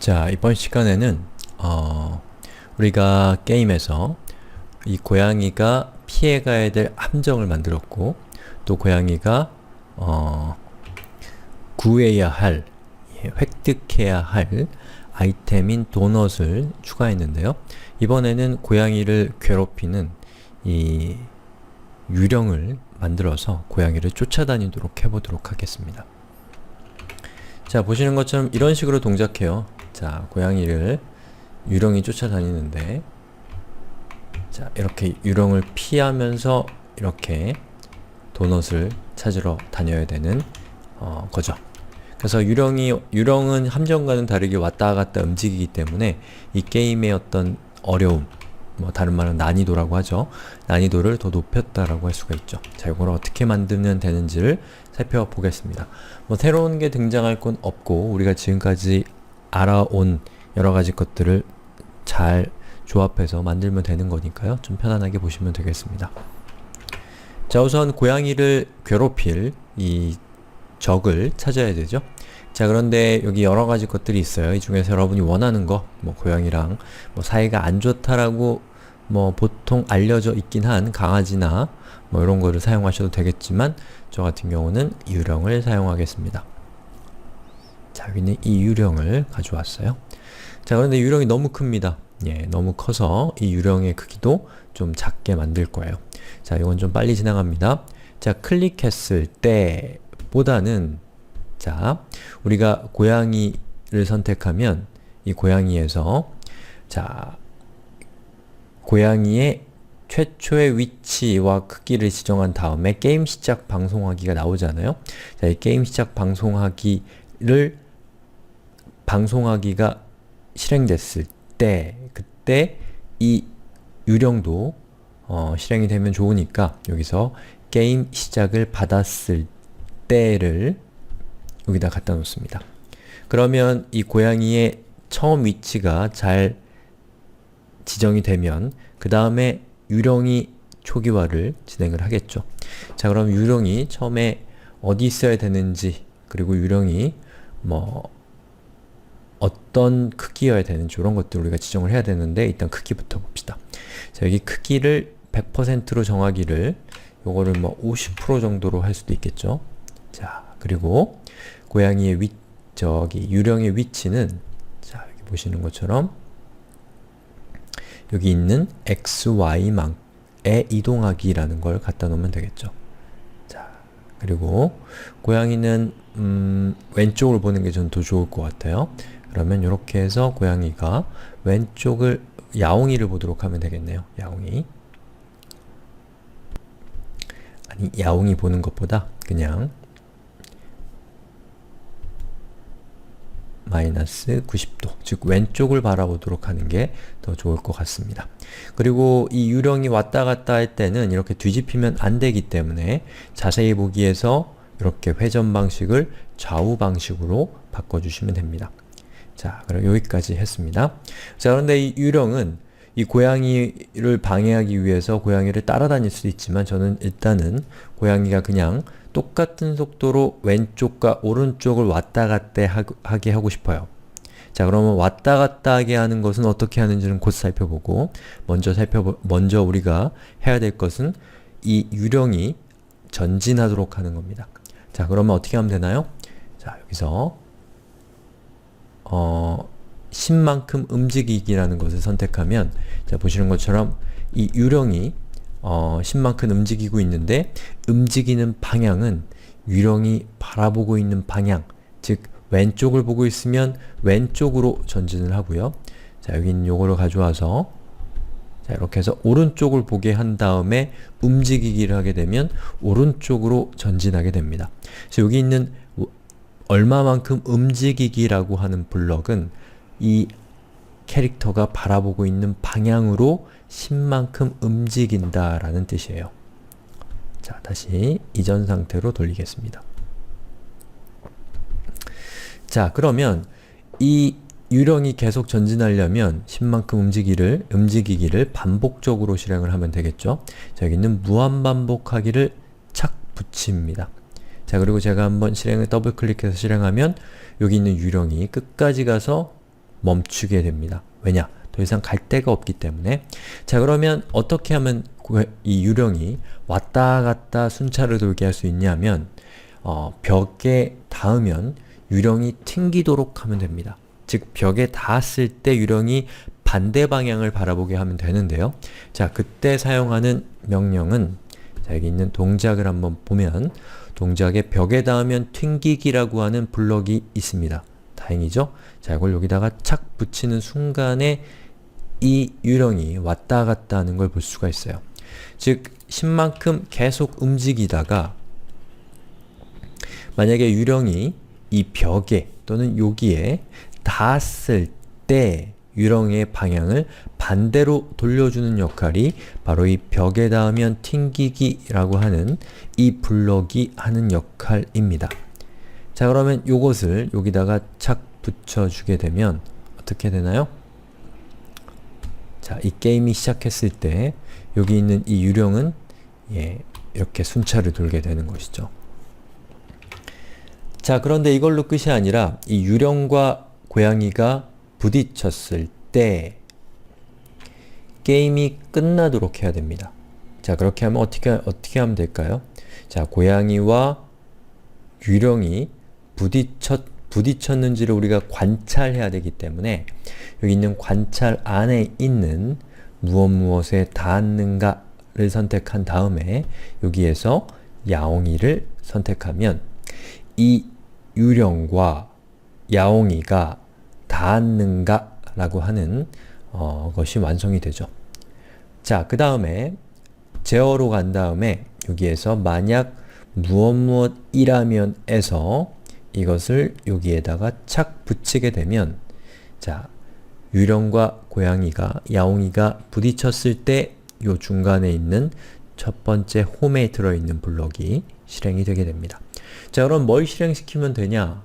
자, 이번 시간에는 우리가 게임에서 이 고양이가 피해가야 될 함정을 만들었고, 또 고양이가 구해야 할, 획득해야 할 아이템인 도넛을 추가했는데요. 이번에는 고양이를 괴롭히는 이 유령을 만들어서 고양이를 쫓아다니도록 해보도록 하겠습니다. 자, 보시는 것처럼 이런 식으로 동작해요. 자, 고양이를 유령이 쫓아다니는데, 자, 이렇게 유령을 피하면서 이렇게 도넛을 찾으러 다녀야 되는 거죠. 그래서 유령은 함정과는 다르게 왔다 갔다 움직이기 때문에 이 게임의 어떤 어려움, 다른 말은 난이도라고 하죠. 난이도를 더 높였다라고 할 수가 있죠. 자, 이걸 어떻게 만들면 되는지를 살펴보겠습니다. 새로운 게 등장할 건 없고, 우리가 지금까지 알아온 여러가지 것들을 잘 조합해서 만들면 되는 거니까요. 좀 편안하게 보시면 되겠습니다. 자, 우선 고양이를 괴롭힐 이 적을 찾아야 되죠. 자, 그런데 여기 여러가지 것들이 있어요. 이 중에서 여러분이 원하는 거, 고양이랑 사이가 안 좋다라고 보통 알려져 있긴 한 강아지나 이런 거를 사용하셔도 되겠지만, 저 같은 경우는 유령을 사용하겠습니다. 자, 여기는 이 유령을 가져왔어요. 자, 그런데 유령이 너무 큽니다. 예, 너무 커서 이 유령의 크기도 좀 작게 만들 거예요. 자, 이건 좀 빨리 지나갑니다. 자, 클릭했을 때 보다는, 자, 우리가 고양이를 선택하면 이 고양이에서, 자, 고양이의 최초의 위치와 크기를 지정한 다음에 게임 시작 방송하기가 나오잖아요. 자, 이 게임 시작 방송하기가 실행됐을 때, 그때 이 유령도 실행이 되면 좋으니까 여기서 게임 시작을 받았을 때를 여기다 갖다 놓습니다. 그러면 이 고양이의 처음 위치가 잘 지정이 되면 그 다음에 유령이 초기화를 진행을 하겠죠. 자, 그럼 유령이 처음에 어디 있어야 되는지, 그리고 유령이 어떤 크기여야 되는지 이런 것들 우리가 지정을 해야 되는데, 일단 크기부터 봅시다. 자, 여기 크기를 100%로 정하기를, 요거를 50% 정도로 할 수도 있겠죠. 자, 그리고 고양이의 유령의 위치는, 자, 여기 보시는 것처럼 여기 있는 XY망에 이동하기라는 걸 갖다 놓으면 되겠죠. 자, 그리고 고양이는 왼쪽을 보는 게 전 더 좋을 것 같아요. 그러면 이렇게 해서 고양이가 왼쪽을, 야옹이를 보도록 하면 되겠네요. 야옹이. 아니, 야옹이 보는 것보다 그냥 마이너스 90도, 즉 왼쪽을 바라보도록 하는 게 더 좋을 것 같습니다. 그리고 이 유령이 왔다 갔다 할 때는 이렇게 뒤집히면 안 되기 때문에 자세히 보기에서 이렇게 회전 방식을 좌우 방식으로 바꿔주시면 됩니다. 자, 그럼 여기까지 했습니다. 자, 그런데 이 유령은 이 고양이를 방해하기 위해서 고양이를 따라다닐 수도 있지만, 저는 일단은 고양이가 그냥 똑같은 속도로 왼쪽과 오른쪽을 왔다 갔다 하게 하고 싶어요. 자, 그러면 왔다 갔다 하게 하는 것은 어떻게 하는지는 곧 살펴보고, 먼저 우리가 해야 될 것은 이 유령이 전진하도록 하는 겁니다. 자, 그러면 어떻게 하면 되나요? 자, 여기서 10만큼 움직이기라는 것을 선택하면, 자, 보시는 것처럼 이 유령이 10만큼 움직이고 있는데, 움직이는 방향은 유령이 바라보고 있는 방향, 즉 왼쪽을 보고 있으면 왼쪽으로 전진을 하고요. 자, 여기 있는 요거를 가져와서, 자, 이렇게 해서 오른쪽을 보게 한 다음에 움직이기를 하게 되면 오른쪽으로 전진하게 됩니다. 그래서 여기 있는 얼마만큼 움직이기라고 하는 블럭은 이 캐릭터가 바라보고 있는 방향으로 10만큼 움직인다 라는 뜻이에요. 자, 다시 이전 상태로 돌리겠습니다. 자, 그러면 이 유령이 계속 전진하려면 10만큼 움직이기를 반복적으로 실행을 하면 되겠죠. 자, 여기 있는 무한반복하기를 착 붙입니다. 자, 그리고 제가 한번 더블 클릭해서 실행하면 여기 있는 유령이 끝까지 가서 멈추게 됩니다. 왜냐? 더 이상 갈 데가 없기 때문에. 자, 그러면 어떻게 하면 이 유령이 왔다 갔다 순차를 돌게 할 수 있냐면 벽에 닿으면 유령이 튕기도록 하면 됩니다. 즉 벽에 닿았을 때 유령이 반대 방향을 바라보게 하면 되는데요. 자, 그때 사용하는 명령은, 자, 여기 있는 동작을 한번 보면 동작에 벽에 닿으면 튕기기라고 하는 블럭이 있습니다. 다행이죠? 자, 이걸 여기다가 착 붙이는 순간에 이 유령이 왔다 갔다 하는 걸 볼 수가 있어요. 즉, 신만큼 계속 움직이다가 만약에 유령이 이 벽에 또는 여기에 닿았을 때 유령의 방향을 반대로 돌려주는 역할이 바로 이 벽에 닿으면 튕기기라고 하는 이 블럭이 하는 역할입니다. 자, 그러면 요것을 여기다가 착 붙여주게 되면 어떻게 되나요? 자, 이 게임이 시작했을 때 여기 있는 이 유령은 이렇게 순차를 돌게 되는 것이죠. 자, 그런데 이걸로 끝이 아니라 이 유령과 고양이가 부딪혔을 때 게임이 끝나도록 해야 됩니다. 자, 그렇게 하면 어떻게 하면 될까요? 자, 고양이와 유령이 부딪혔는지를 우리가 관찰해야 되기 때문에 여기 있는 관찰 안에 있는 무엇에 닿았는가를 선택한 다음에 여기에서 야옹이를 선택하면 이 유령과 야옹이가 닿았는가 라고 하는 것이 완성이 되죠. 자, 그 다음에 제어로 간 다음에 여기에서 만약 무엇이라면 에서 이것을 여기에다가 착 붙이게 되면, 자, 유령과 고양이가, 야옹이가 부딪혔을 때 요 중간에 있는 첫 번째 홈에 들어있는 블럭이 실행이 되게 됩니다. 자, 그럼 뭘 실행시키면 되냐?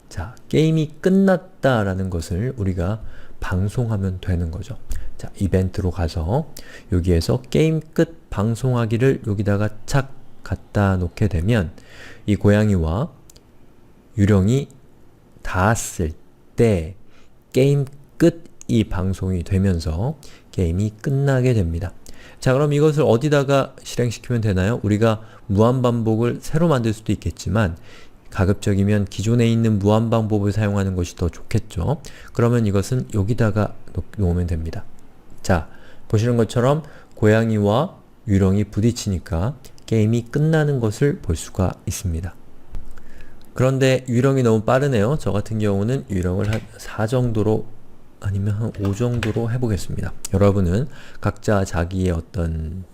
자, 게임이 끝났다라는 것을 우리가 방송하면 되는 거죠. 자, 이벤트로 가서 여기에서 게임 끝 방송하기를 여기다가 착 갖다 놓게 되면 이 고양이와 유령이 닿았을 때 게임 끝이 방송이 되면서 게임이 끝나게 됩니다. 자, 그럼 이것을 어디다가 실행시키면 되나요? 우리가 무한반복을 새로 만들 수도 있겠지만 가급적이면 기존에 있는 무한반복을 사용하는 것이 더 좋겠죠. 그러면 이것은 여기다가 놓으면 됩니다. 자, 보시는 것처럼 고양이와 유령이 부딪히니까 게임이 끝나는 것을 볼 수가 있습니다. 그런데 유령이 너무 빠르네요. 저 같은 경우는 유령을 한 4 정도로 아니면 한 5 정도로 해보겠습니다. 여러분은 각자 자기의 어떤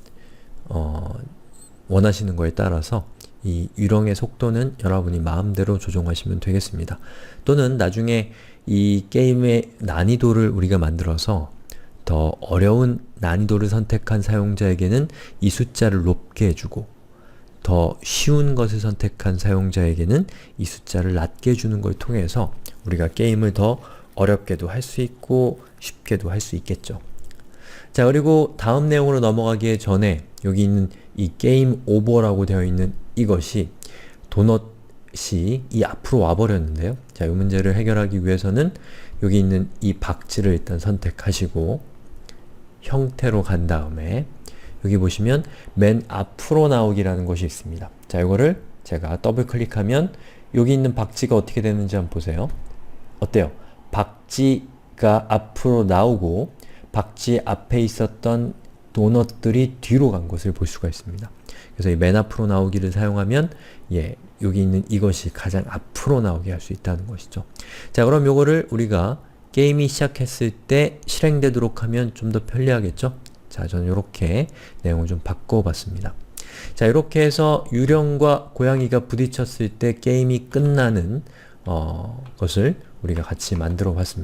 원하시는 거에 따라서 이 유령의 속도는 여러분이 마음대로 조정하시면 되겠습니다. 또는 나중에 이 게임의 난이도를 우리가 만들어서 더 어려운 난이도를 선택한 사용자에게는 이 숫자를 높게 해주고 더 쉬운 것을 선택한 사용자에게는 이 숫자를 낮게 해주는 걸 통해서 우리가 게임을 더 어렵게도 할 수 있고 쉽게도 할 수 있겠죠. 자, 그리고 다음 내용으로 넘어가기 전에 여기 있는 이 게임 오버라고 되어 있는 이것이 도넛이 이 앞으로 와버렸는데요. 자, 이 문제를 해결하기 위해서는 여기 있는 이 박지를 일단 선택하시고 형태로 간 다음에 여기 보시면 맨 앞으로 나오기라는 것이 있습니다. 자, 이거를 제가 더블 클릭하면 여기 있는 박지가 어떻게 되는지 한번 보세요. 어때요? 박지가 앞으로 나오고 박지 앞에 있었던 도넛들이 뒤로 간 것을 볼 수가 있습니다. 그래서 이 맨 앞으로 나오기를 사용하면 여기 있는 이것이 가장 앞으로 나오게 할 수 있다는 것이죠. 자, 그럼 요거를 우리가 게임이 시작했을 때 실행되도록 하면 좀 더 편리하겠죠? 자, 저는 이렇게 내용을 좀 바꿔봤습니다. 자, 이렇게 해서 유령과 고양이가 부딪혔을 때 게임이 끝나는 것을 우리가 같이 만들어 봤습니다.